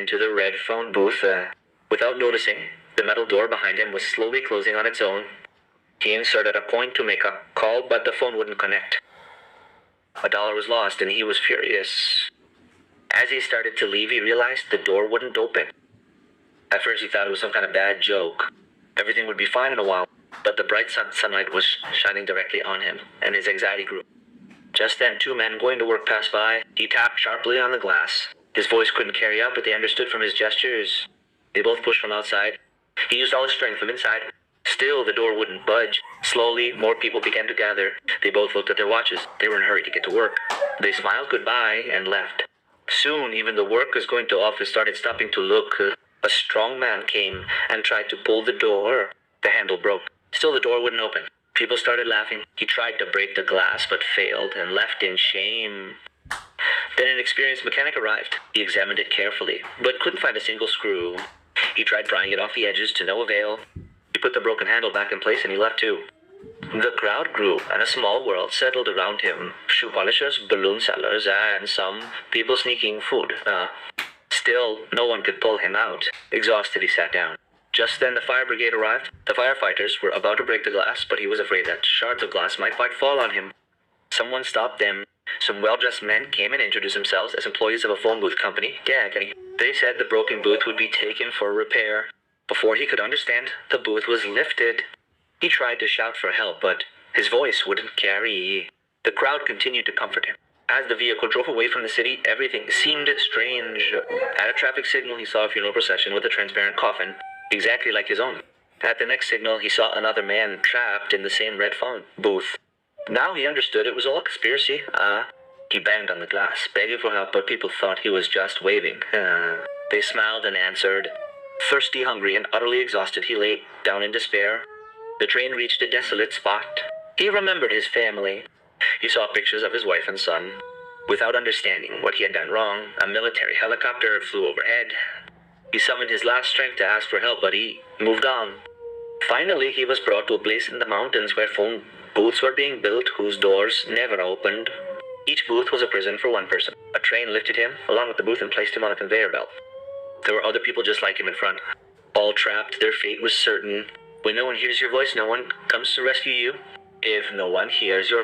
into the red phone booth. Without noticing, the metal door behind him was slowly closing on its own. He inserted a coin to make a call, but the phone wouldn't connect. $1 was lost, and he was furious. As he started to leave, he realized the door wouldn't open. At first, he thought it was some kind of bad joke. Everything would be fine in a while, but the bright sunlight was shining directly on him, and his anxiety grew. Just then, two men going to work passed by. He tapped sharply on the glass. His voice couldn't carry out, but they understood from his gestures. They both pushed from outside. He used all his strength from inside. Still, the door wouldn't budge. Slowly, more people began to gather. They both looked at their watches. They were in a hurry to get to work. They smiled goodbye and left. Soon, even the workers going to office started stopping to look. A strong man came and tried to pull the door. The handle broke. Still, the door wouldn't open. People started laughing. He tried to break the glass but failed and left in shame. Then an experienced mechanic arrived. He examined it carefully, but couldn't find a single screw. He tried prying it off the edges to no avail. He put the broken handle back in place and he left too. The crowd grew and a small world settled around him. Shoe polishers, balloon sellers, and some people sneaking food. Still, no one could pull him out. Exhausted, he sat down. Just then the fire brigade arrived. The firefighters were about to break the glass, but he was afraid that shards of glass might fall on him. Someone stopped them. Some well-dressed men came and introduced themselves as employees of a phone booth company. They said the broken booth would be taken for repair. Before he could understand, the booth was lifted. He tried to shout for help, but his voice wouldn't carry. The crowd continued to comfort him. As the vehicle drove away from the city, everything seemed strange. At a traffic signal, he saw a funeral procession with a transparent coffin, exactly like his own. At the next signal, he saw another man trapped in the same red phone booth. Now he understood it was all a conspiracy. He banged on the glass, begging for help, but people thought he was just waving. They smiled and answered. Thirsty, hungry, and utterly exhausted, he lay down in despair. The train reached a desolate spot. He remembered his family. He saw pictures of his wife and son. Without understanding what he had done wrong, a military helicopter flew overhead. He summoned his last strength to ask for help, but he moved on. Finally, he was brought to a place in the mountains where phone booths were being built whose doors never opened. Each booth was a prison for one person. A train lifted him, along with the booth, and placed him on a conveyor belt. There were other people just like him in front. All trapped, their fate was certain. When no one hears your voice, no one comes to rescue you. If no one hears your